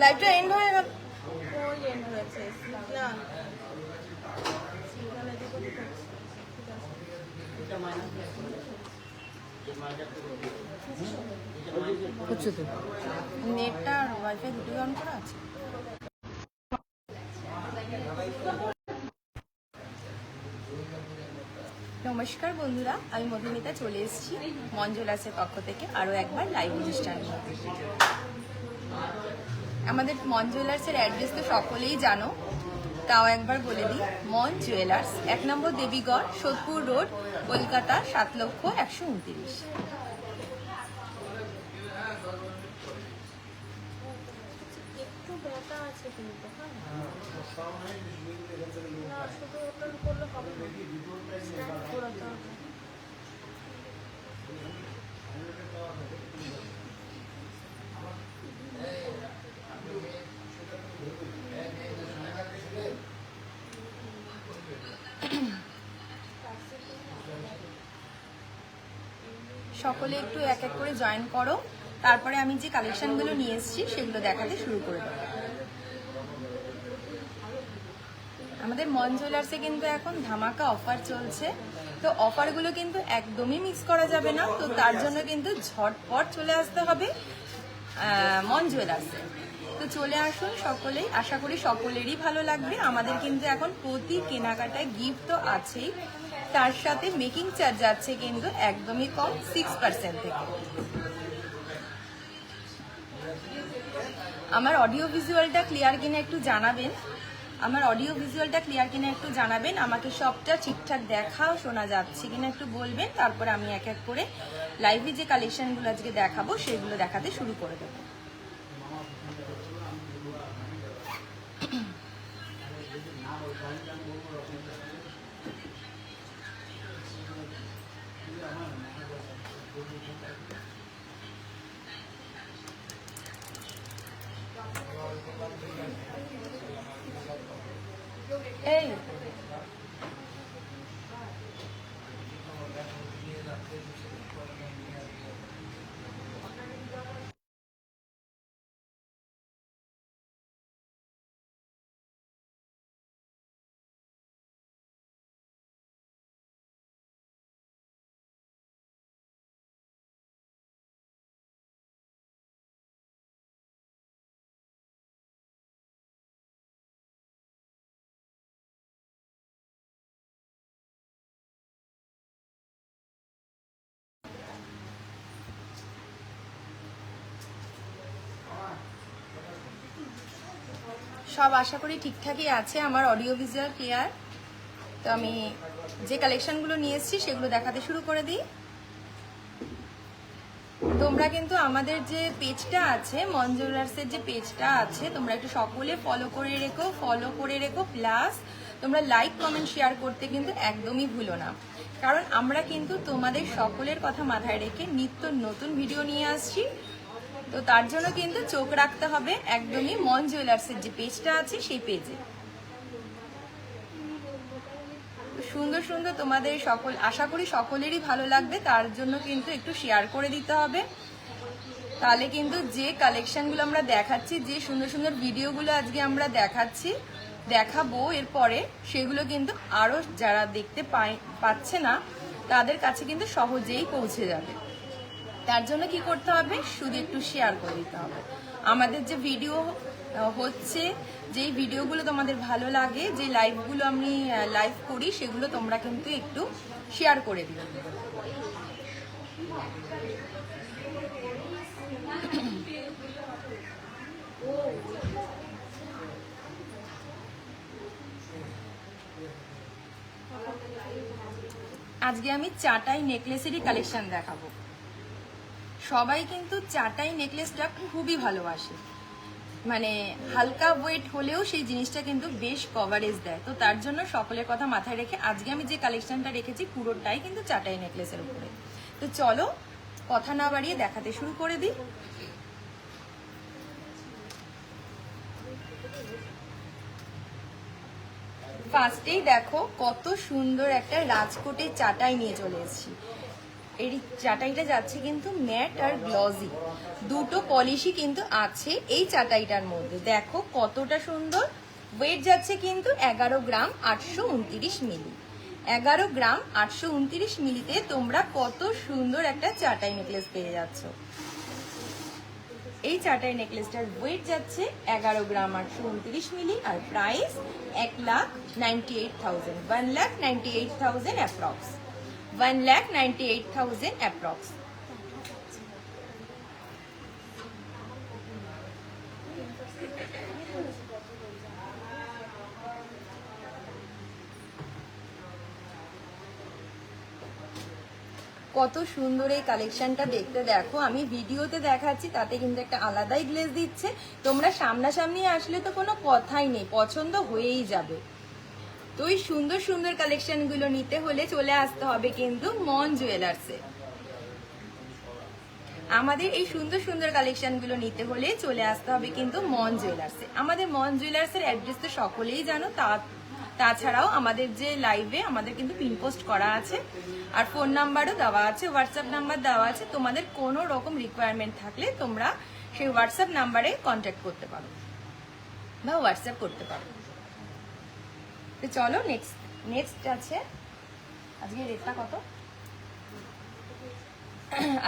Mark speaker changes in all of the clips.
Speaker 1: লাইভটা এন্ড হয়ে গেল। ওই এন্ড হয়েছে না, হচ্ছে তো নেটটা আর ওয়াইফাই দুটো অন করা আছে। নমস্কার বন্ধুরা, আমি মধুমিতা চলে এসেছি মন জুয়েলার্সের পক্ষ থেকে আরও একবার লাইভ অনুষ্ঠান। আমাদের মন জুয়েলার্সের অ্যাড্রেস তো সকলেই জানো, তাও একবার বলে দিই। মন জুয়েলার্স, 1 নম্বর দেবীগড়, সোদপুর রোড, কলকাতা 7,129। একটু ব্যথা আছে কিন্তু সকলে একটু এক এক করে জয়েন করো, তারপরে আমি যে কালেকশনগুলো নিয়ে এসেছি সেগুলো দেখাতে শুরু করে দেবো। আমাদের মন জুয়েলার্সে কিন্তু এখন ধামাকা অফার চলছে, তো অফারগুলো কিন্তু একদমই মিস করা যাবে না। তো তার জন্য কিন্তু ঝটপট চলে আসতে হবে মন জুয়েলার্সে। তো চলে আসুন সকলেই, আশা করি সকলেরই ভালো লাগবে। আমাদের কিন্তু এখন প্রতি কেনাকাটায় গিফট তো আছেই, তার সাথে মেকিং চার্জ যাচ্ছে কিন্তু একদমই কম, 6% থেকে। আমার অডিও ভিজুয়ালটা ক্লিয়ার কিনা একটু জানাবেন, আমাকে সবটা ঠিকঠাক দেখাও শোনা যাচ্ছে কিনা একটু বলবেন, তারপরে আমি এক এক করে লাইভে যে কালেকশনগুলো আজকে দেখাবো সেগুলো দেখাতে শুরু করে দেবো। এই সব আশা করি ঠিকঠাকই আছে, আমার অডিও ভিজুয়াল ক্লিয়ার। তো আমি যে কালেকশনগুলো নিয়ে এসেছি সেগুলো দেখাতে শুরু করে দিই। তোমরা কিন্তু আমাদের যে পেজটা আছে, মন জুয়েলার্সের যে পেজটা আছে, তোমরা একটু সকলে ফলো করে রেখো, প্লাস তোমরা লাইক কমেন্ট শেয়ার করতে কিন্তু একদমই ভুলো না, কারণ আমরা কিন্তু তোমাদের সকলের কথা মাথায় রেখে নিত্য নতুন ভিডিও নিয়ে আসছি। তো তার জন্য কিন্তু চোখ রাখতে হবে একদমই মন জুয়েলার্সের যে পেজটা আছে সেই পেজে। সুন্দর সুন্দর তোমাদের আশা করি সকলেরই ভালো লাগবে, তার জন্য কিন্তু একটু শেয়ার করে দিতে হবে। তাহলে কিন্তু যে কালেকশনগুলো আমরা দেখাচ্ছি, যে সুন্দর সুন্দর ভিডিওগুলো আজকে আমরা দেখাবো এরপরে, সেগুলো কিন্তু আরও যারা দেখতে পাচ্ছে না তাদের কাছে কিন্তু সহজেই পৌঁছে যাবে। তার জন্য কি করতে হবে, শুধু একটু শেয়ার করে দিতে হবে। আমাদের যে ভিডিও হচ্ছে, যেই ভিডিওগুলো তোমাদের ভালো লাগে, যে লাইভগুলো আমি লাইভ করি, সেগুলো তোমরা কিন্তু একটু শেয়ার করে দিও। আজকে আমি চাটাই নেকলেসেরই কালেকশন দেখাবো। সবাই কিন্তু চাটাই নেকলেসটা খুবই ভালোবাসে, মানে হালকা ওয়েট হলেও সেই জিনিসটা কিন্তু বেশ কভারেজ দেয়। তো তার জন্য সকলের কথা মাথায় রেখে আজকে আমি যে কালেকশনটা রেখেছি পুরোটাই কিন্তু চাটাই নেকলেসের উপরে। তো চলো কথা না বাড়িয়ে দেখাতে শুরু করে দিই। ফার্স্টেই দেখো কত সুন্দর একটা রাজকোটের চাটাই নিয়ে চলে এসেছি। এই চাটাইটা যাচ্ছে কিন্তু ম্যাট আর গ্লসি, দুটো পলিশই কিন্তু আছে এই চাটাইটার মধ্যে। দেখো কতটা সুন্দর। ওয়েট যাচ্ছে কিন্তু 11 গ্রাম 829 মিলি। 11 গ্রাম 829 মিলিতে তোমরা কত সুন্দর একটা চাটাই নেকলেস পেয়ে যাচ্ছ। এই চাটাই নেকলেসটার ওয়েট যাচ্ছে 11 গ্রাম 829 মিলি আর প্রাইস 1,98,000, 1,98,000 অ্যাপ্রক্স, 1,98,000 অ্যাপ্রক্স। কত সুন্দর এই কালেকশনটা দেখতে। দেখো আমি ভিডিওতে দেখাচ্ছি তাতে কিন্তু একটা আলাদাই গ্লেজ দিচ্ছে, তোমরা সামনাসামনি আসলে তো কোনো কথাই নেই, পছন্দ হয়েই যাবে। তো এই সুন্দর সুন্দর কালেকশনগুলো নিতে হলে চলে আসতে হবে কিন্তু মন জুয়েলার্সে। আমাদের এই সুন্দর সুন্দর কালেকশনগুলো নিতে হলে চলে আসতে হবে কিন্তু মন জুয়েলার্সে। আমাদের মন জুয়েলার্সের অ্যাড্রেস তো সকলেই জানো, তাছাড়াও আমাদের যে লাইভে আমাদের কিন্তু পিনপোস্ট করা আছে আর ফোন নাম্বারও দেওয়া আছে, হোয়াটসঅ্যাপ নাম্বার দেওয়া আছে। তোমাদের কোনো রকম রিকোয়ারমেন্ট থাকলে তোমরা সেই হোয়াটসঅ্যাপ নাম্বারে কন্ট্যাক্ট করতে পারো বা হোয়াটসঅ্যাপ করতে পারো। তো চলো নেক্সট আছে। আজকে রেটটা কত?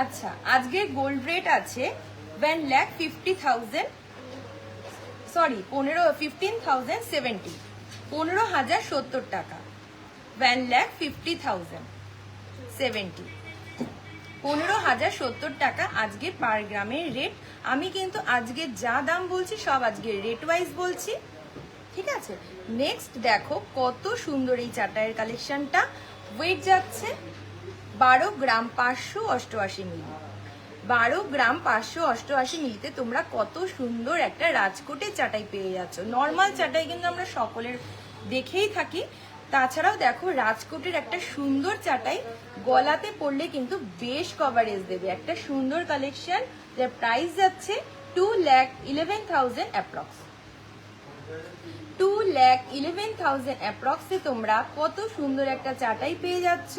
Speaker 1: আচ্ছা আজকে গোল্ড রেট আছে 1,50,000, সরি 15,070, 15,070 টাকা। 1,50,070, 15,070 টাকা আজকে পার গ্রামের রেট। আমি কিন্তু আজকে যা দাম বলছি সব আজকে রেট ওয়াইজ বলছি, ঠিক আছে। নেক্সট দেখো কত সুন্দর এই চাটাইয়ের কালেকশনটা। ওয়েট যাচ্ছে 12 গ্রাম 588 মিলি। 12 গ্রাম 588 মিলিতে তোমরা কত সুন্দর একটা রাজকোটের চাটাই পেয়ে যাচ্ছ। নর্মাল চাটাই কিন্তু আমরা সকলের দেখেই থাকি, তাছাড়াও দেখো রাজকোটের একটা সুন্দর চাটাই গলাতে পড়লে কিন্তু বেশ কভারেজ দেবে। একটা সুন্দর কালেকশন যার প্রাইস যাচ্ছে 2,11,000 অ্যাপ্রক্স। 2,11,000 অ্যাপ্রক্সে তোমরা কত সুন্দর একটা চাটাই পেয়ে যাচ্ছ।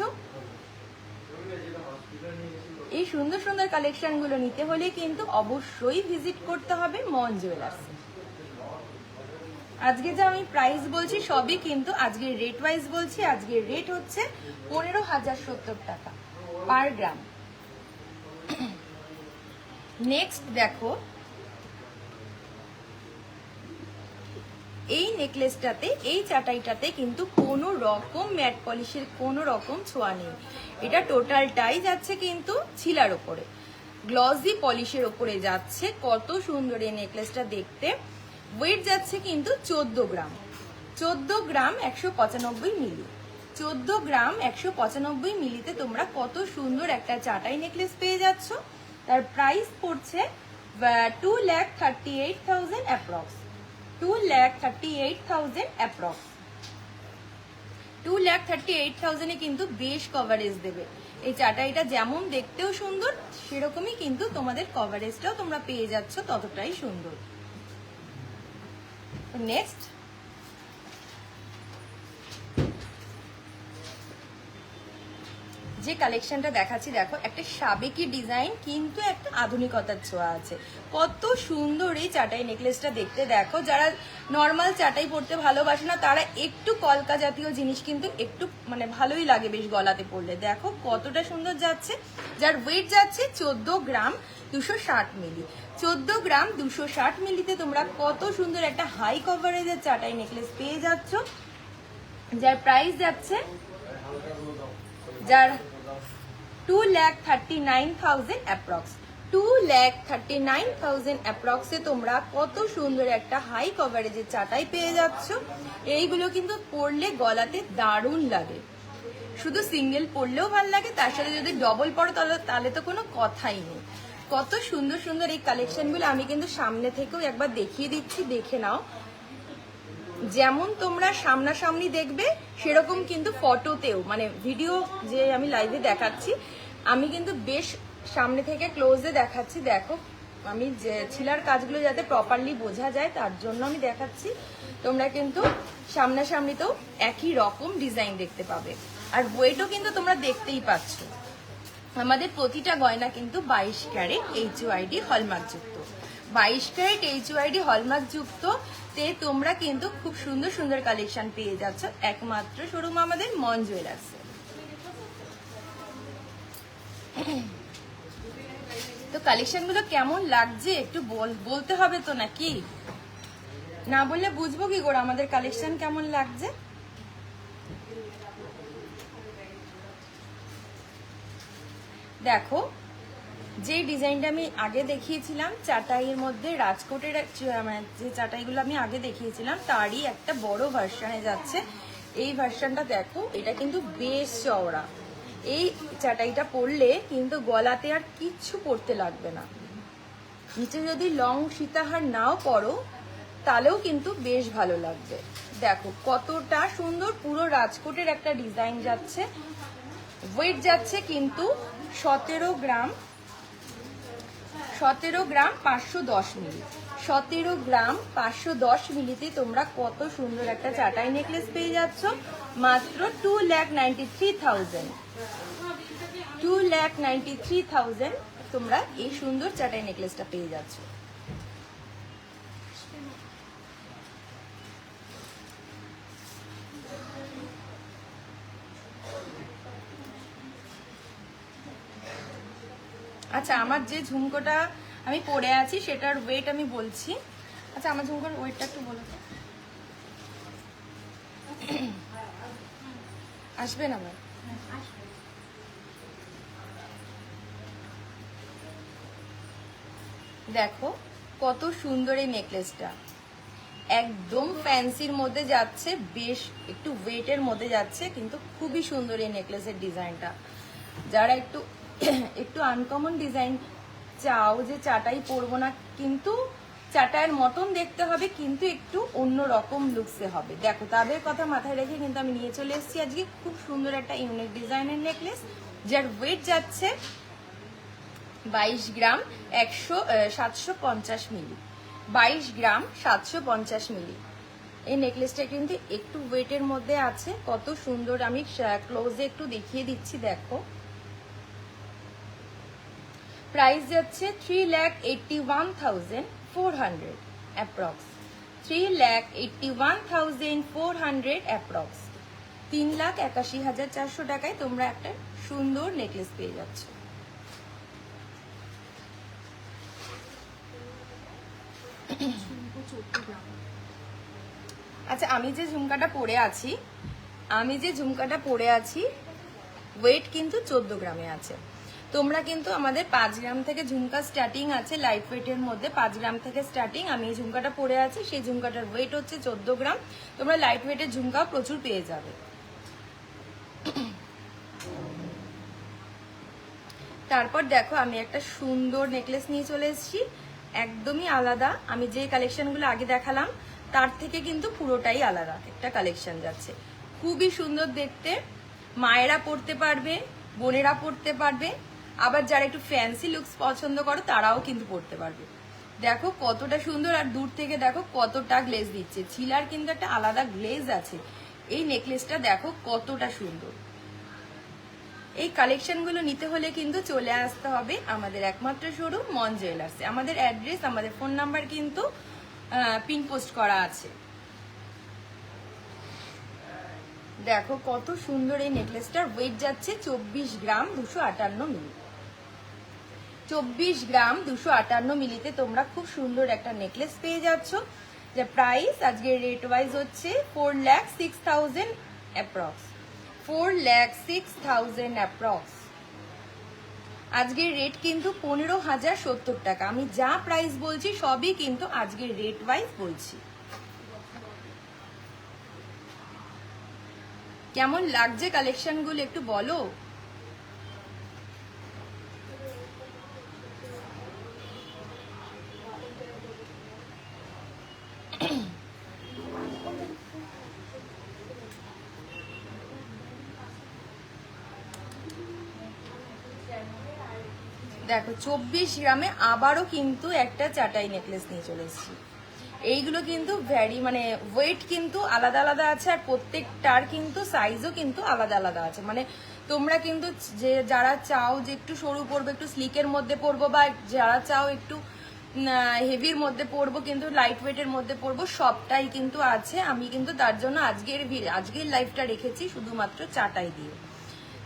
Speaker 1: এই সুন্দর সুন্দর কালেকশনগুলো নিতে হলে কিন্তু অবশ্যই ভিজিট করতে হবে মন জুয়েলার্স। আজকে যে আমি প্রাইস বলছি সবই কিন্তু আজকের রেট ওয়াইজ বলছি। আজকের রেট হচ্ছে 15,070 টাকা পার গ্রাম। নেক্সট দেখো এই নেকলেসটাতে, এই চাটাইটাতে কিন্তু কোনো রকম ম্যাট পলিশের কোনো রকম ছোঁয়া নেই। এটা টোটালটাই যাচ্ছে কিন্তু ছিলার ওপরে, গ্লসি পলিশের ওপরে যাচ্ছে। কত সুন্দর এই নেকলেসটা দেখতে। ওয়েট যাচ্ছে কিন্তু 14 গ্রাম, 14 গ্রাম 195 মিলি। 14 গ্রাম 195 মিলিতে তোমরা কত সুন্দর একটা চাটাই নেকলেস পেয়ে যাচ্ছ। তার প্রাইস পড়ছে 2,38,000 অ্যাপ্রক্স, 2,38,000 অ্যাপ্রক্স। 2,38,000 কিন্তু বেশ কভারেজ দেবে। এই চাটাইটা যেমন দেখতেও সুন্দর সেরকমই কিন্তু তোমাদের কভারেজটাও তোমরা পেয়ে যাচ্ছ ততটাই সুন্দর। নেক্সট যে কালেকশনটা দেখাচ্ছি দেখো একটা সাবেকি ডিজাইন কিন্তু একটা আধুনিকতার ছোঁয়া আছে। কত সুন্দর এই চাটাই নেকলেসটা দেখতে। দেখো যারা নর্মাল চাটাই পরতে ভালোবাসে না তারা একটু কলকা জাতীয় জিনিস কিন্তু একটু মানে ভালোই লাগে বেশ গলাতে পরলে। দেখো কতটা সুন্দর যাচ্ছে, যার ওয়েট যাচ্ছে 14 গ্রাম 260 মিলি। 14 গ্রাম 260 মিলিতে তোমরা কত সুন্দর একটা হাই কভারেজের চাটাই নেকলেস পেয়ে যাচ্ছ, যার প্রাইস যাচ্ছে যার 2,39,000 অ্যাপ্রক্স। 2,39,000 অ্যাপ্রক্সে তোমরা কত সুন্দর একটা হাই কভারেজের চাটাই পেয়ে যাচ্ছ। এইগুলো কিন্তু পরলে গলাতে দারুণ লাগে, শুধু সিঙ্গেল পরলেও ভালো লাগে, তার সাথে যদি ডবল পরো তাহলে তো কোনো কথাই নেই। কত সুন্দর সুন্দর এই কালেকশনগুলো আমি কিন্তু সামনে থেকেও একবার দেখিয়ে দিচ্ছি, দেখে নাও। যেমন তোমরা সামনাসামনি দেখবে সেরকম কিন্তু ফটোতেও, মানে ভিডিও যে আমি লাইভে দেখাচ্ছি আমি কিন্তু বেশ সামনে থেকে ক্লোজে দেখাচ্ছি। দেখো আমি যে ছিলার কাজগুলো যাতে প্রপারলি বোঝা যায় তার জন্য আমি দেখাচ্ছি। তোমরা কিন্তু সামনাসামনিতেও একই রকম ডিজাইন দেখতে পাবে। আর ওয়েটও কিন্তু তোমরা দেখতেই পাচ্ছ। আমাদের প্রতিটা গয়না কিন্তু 22 ক্যারেট HUID হলমার্ক যুক্ত। 22 ক্যারেট HUID হলমার্ক যুক্ত তে তোমরা কিন্তু খুব সুন্দর সুন্দর কালেকশন পেয়ে যাচ্ছ একমাত্র শোরুম আমাদের মন জুয়েলার্সে। তো কালেকশনগুলো কেমন লাগছে একটু বলতে হবে তো, নাকি? না বললে বুঝবো কি করে আমাদের কালেকশন কেমন লাগছে? দেখো যে ডিজাইনটা আমি আগে দেখিয়েছিলাম চাটাইয়ের মধ্যে, রাজকোটের মানে যে চাটাইগুলো আমি আগে দেখিয়েছিলাম তারই একটা বড় ভার্সনে যাচ্ছে। এই ভার্সনটা দেখো, এটা কিন্তু বেশ চওড়া। এই চাটাইটা পরলে কিন্তু গলাতে আর কিচ্ছু পরতে লাগবে না। নিচে যদি লং সীতাহার নাও পরো তাহলেও কিন্তু বেশ ভালো লাগবে। দেখো কতটা সুন্দর, পুরো রাজকোটের একটা ডিজাইন যাচ্ছে। ওয়েট যাচ্ছে কিন্তু 17 গ্রাম 510 মিলি। 17 গ্রাম 510 মিলিতে তোমরা কত সুন্দর একটা চাটাই নেকলেস পেয়ে যাচ্ছ মাত্র 2,93,000। 2,93,000 তোমরা এই সুন্দর চাটাই নেকলেসটা পেয়ে যাচ্ছ। আচ্ছা আমার যে ঝুমকোটা আমি পরে আছি সেটার ওয়েট আমি বলছি। আচ্ছা আমার ঝুমকোর ওয়েটটা একটু বলো তো। আসবে না ভাই? দেখো কত সুন্দর এই নেকলেসটা, একদম ফ্যান্সির মধ্যে যাচ্ছে, বেশ একটু ওয়েটের মধ্যে যাচ্ছে, কিন্তু খুবই সুন্দর এই নেকলেসের ডিজাইনটা। যারা একটু একটু আনকমন ডিজাইন চাও, যে চাটাই পরবো না কিন্তু চাটাইয়ের মতন দেখতে হবে কিন্তু একটু অন্য রকম লুকসে হবে, দেখো তাদের কথা মাথায় রেখে কিন্তু আমি নিয়ে চলে এসেছি আজকে খুব সুন্দর একটা ইউনিক ডিজাইনের নেকলেস, যার ওয়েট যাচ্ছে 22 গ্রাম 750 মিলি। 22 গ্রাম 750 মিলি। এই নেকলেসটা কিন্তু একটু ওয়েটের মধ্যে আছে, কত সুন্দর। আমি ক্লোজে একটু দেখিয়ে দিচ্ছি। দেখো প্রাইস যাচ্ছে 3,81,400 অ্যাপ্রক্স। 3,81,400 অ্যাপ্রক্স। 3,81,400 টাকায় তোমরা একটা সুন্দর নেকলেস পেয়ে যাচ্ছ। আচ্ছা আমি যে ঝুমকাটা পরে আছি ওয়েট কিন্তু 14 গ্রামে আছে। তোমরা কিন্তু আমাদের 5 গ্রাম থেকে ঝুমকা স্টার্টিং আছে, লাইট ওয়েটের মধ্যে 5 গ্রাম থেকে স্টার্টিং। আমি এই ঝুমকাটা পরে আছি, সেই ঝুমকাটার ওয়েট হচ্ছে 14 গ্রাম। তোমরা লাইট ওয়েটের ঝুমকা প্রচুর পেয়ে যাবে। তারপর দেখো আমি একটা সুন্দর নেকলেস নিয়ে চলে এসেছি, একদমই আলাদা। আমি যে কালেকশনগুলো আগে দেখালাম তার থেকে কিন্তু পুরোটাই আলাদা একটা কালেকশন যাচ্ছে, খুবই সুন্দর দেখতে। মায়েরা পরতে পারবে, বোনেরা পরতে পারবে, আবার যারা একটু ফ্যান্সি লুকস পছন্দ করো তারাও কিন্তু পরতে পারবে। দেখো কতটা সুন্দর, আর দূর থেকে দেখো কতটা গ্লেজ দিচ্ছে। ছিলার কিন্তু একটা আলাদা গ্লেজ আছে। এই নেকলেসটা দেখো কতটা সুন্দর। এই কালেকশনগুলো নিতে হলে কিন্তু চলে আসতে হবে আমাদের একমাত্র শোরুম মন জুয়েলার্সে। আমাদের অ্যাড্রেস, আমাদের ফোন নাম্বার কিন্তু পিন পোস্ট করা আছে। দেখো কত সুন্দর এই নেকলেসটার ওয়েট যাচ্ছে 24 গ্রাম 258 মিলি। 24 গ্রাম 258 মিলিতে তোমরা খুব সুন্দর একটা নেকলেস পেয়ে যাচ্ছ, যে প্রাইস আজকের রেট ওয়াইজ হচ্ছে 4,06,000 অ্যাপ্রক্স। 4,06,000 অ্যাপ্রক্স। আজকের রেট কিন্তু 15,070 টাকা। আমি যা প্রাইস বলছি সবই কিন্তু আজকের রেট ওয়াইজ বলছি। কেমন লাগছে কালেকশনগুলো একটু বলো। দেখো 24 গ্রামে আবারও কিন্তু একটা চাটাই নেকলেস নিয়ে চলে এসেছি। এইগুলো কিন্তু মানে ওয়েট কিন্তু আলাদা আলাদা আছে, আর প্রত্যেকটার কিন্তু সাইজও কিন্তু আলাদা আলাদা আছে। মানে তোমরা কিন্তু যারা চাও যে একটু সরু পরবো, একটু স্লিকের মধ্যে পরবো, বা যারা চাও একটু হেভির মধ্যে পরবো কিন্তু লাইট ওয়েটের মধ্যে পরবো, সবটাই কিন্তু আছে। আমি কিন্তু তার জন্য আজকের লাইভটা রেখেছি শুধুমাত্র চাটাই দিয়ে।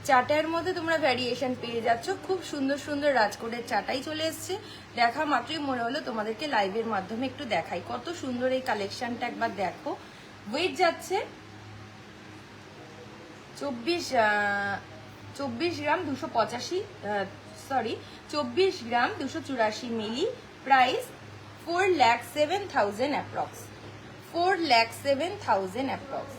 Speaker 1: চাটাইয়ের মধ্যে তোমরা ভ্যারিয়েশন পেয়ে যাচ্ছ, খুব সুন্দর সুন্দর রাজকোটের চাটাই চলে এসছে। দেখা মাত্রই মনে হলো তোমাদেরকে লাইভের মাধ্যমে একটু দেখাই, কত সুন্দর এই কালেকশনটা একবার দেখো। ওয়েট যাচ্ছে 24 গ্রাম 284 মিলি, প্রাইস 4,07,000 অ্যাপ্রক্স, 4,07,000 অ্যাপ্রক্স,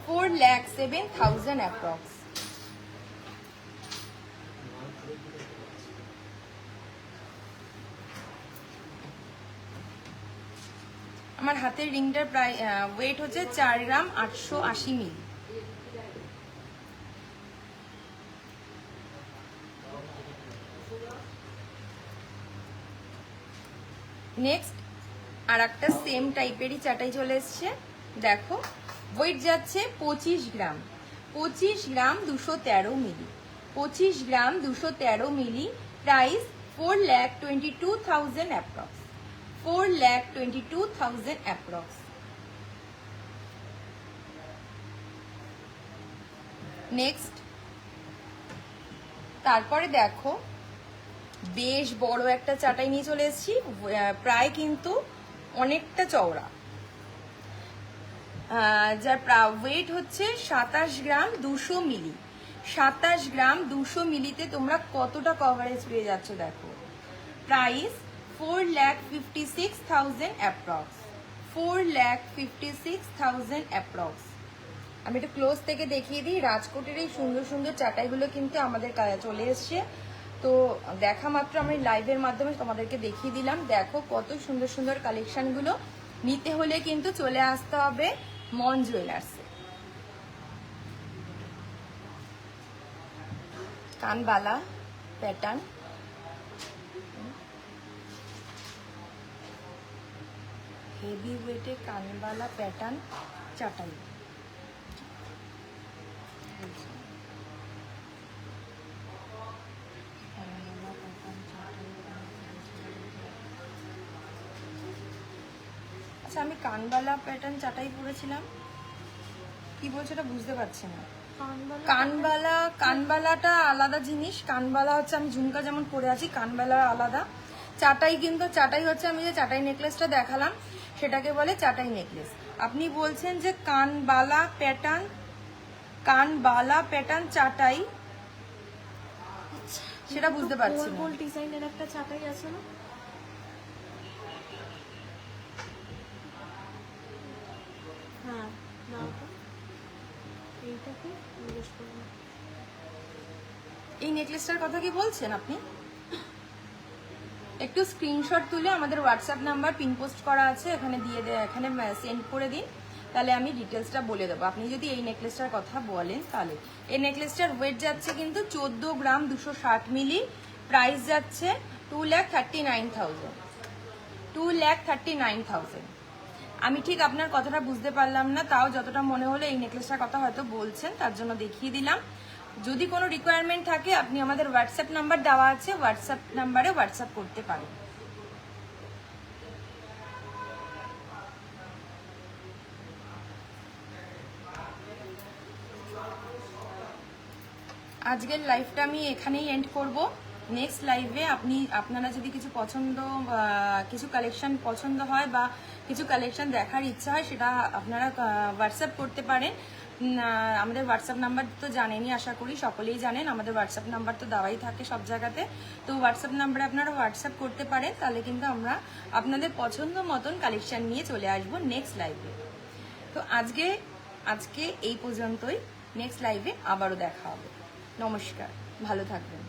Speaker 1: 4,07,000 অ্যাপ্রক্স। আমার হাতের রিংটার প্রায় ওয়েট হচ্ছে 4 গ্রাম 880 মিলি। নেক্সট আর একটা সেম টাইপেরই চাটাই চলে এসছে, দেখো ওয়েট যাচ্ছে 25 গ্রাম 213 মিলি, 25 গ্রাম 213 মিলি, প্রাইস 4,22,000 অ্যাপ্রক্স, 4,22,000 অ্যাপ্রক্স। নেক্সট তারপরে দেখো বেশ বড় একটা চাটাই নিয়ে চলে এসেছি, প্রায় কিন্তু অনেকটা চওড়া, যার ওয়েট হচ্ছে 27 গ্রাম 200 মিলি। 27 গ্রাম 200 মিলিতে তোমরা কতটা কভারেজ পেয়ে যাচ্ছ দেখো। Price 4,56,000 approx, 4,56,000 approx. আমি একটু ক্লোজ থেকে দেখিয়ে দিই, রাজকোটের এই সুন্দর সুন্দর চাটাইগুলো কিন্তু আমাদের চলে এসছে। তো দেখা মাত্র আমি লাইভের মাধ্যমে তোমাদেরকে দেখিয়ে দিলাম। দেখো কত সুন্দর সুন্দর কালেকশনগুলো। নিতে হলে কিন্তু চলে আসতে হবে মন জুয়েলার্সে। কানবালা প্যাটার্ন, হেভি ওয়েটে কানবালা প্যাটার্ন চাটাই। আচ্ছা, আমি কানবালা প্যাটার্ন চাটাই পরেছিলাম, কি বলছো এটা বুঝতে পারছি না। কানবালাটা আলাদা জিনিস। কানবালা হচ্ছে আমি ঝুমকা যেমন পরে আছি, কানবালা আলাদা। চাটাই কিন্তু চাটাই হচ্ছে আমি যে চাটাই নেকলেসটা দেখালাম সেটাকে বলে চাটাই নেকলেস। আপনি বলছেন যে কানবালা প্যাটার্ন চাটাই, সেটা বুঝতে পারছি না।
Speaker 2: গোল ডিজাইনের একটা চাটাই আছে না? হ্যাঁ, নাও তো এইটাকে জিজ্ঞেস করুন।
Speaker 1: এই নেকলেসটার কথা কি বলছেন আপনি? একটু স্ক্রিনশট তুলে আমাদের হোয়াটসঅ্যাপ নাম্বার পিন পোস্ট করা আছে এখানে এখানে সেন্ড করে দিন, তাহলে আমি ডিটেলসটা বলে দেবো। আপনি যদি এই নেকলেসটার কথা বলেন তাহলে এই নেকলেসটার ওয়েট যাচ্ছে কিন্তু 14 গ্রাম 260 মিলি, প্রাইস যাচ্ছে 2,39,000, 2,39,000। আমি ঠিক আপনার কথাটা বুঝতে পারলাম না, তাও যতটা মনে হলো এই নেকলেসটার কথা হয়তো বলছেন, তার জন্য দেখিয়ে দিলাম। যদি কোনো রিকোয়ারমেন্ট থাকে আপনি আমাদের হোয়াটসঅ্যাপ নাম্বার দেওয়া আছে, হোয়াটসঅ্যাপ নাম্বারে হোয়াটসঅ্যাপ করতে পারেন। আজকের লাইভটা আমি এখানেই এন্ড করব। নেক্সট লাইভে আপনারা যদি কিছু কালেকশন পছন্দ হয় বা কিছু কালেকশন দেখার ইচ্ছা হয় সেটা আপনারা হোয়াটসঅ্যাপ করতে পারেন। আমাদের হোয়াটসঅ্যাপ নাম্বার তো জানেনই, আশা করি সকলেই জানেন, আমাদের হোয়াটসঅ্যাপ নাম্বার তো দেওয়াই থাকে সব জায়গাতে। তো হোয়াটসঅ্যাপ নাম্বারে আপনারা হোয়াটসঅ্যাপ করতে পারেন, তাহলে কিন্তু আমরা আপনাদের পছন্দ মতন কালেকশন নিয়ে চলে আসবো নেক্সট লাইভে। তো আজকে এই পর্যন্তই, নেক্সট লাইভে আবারও দেখা হবে। নমস্কার, ভালো থাকবেন।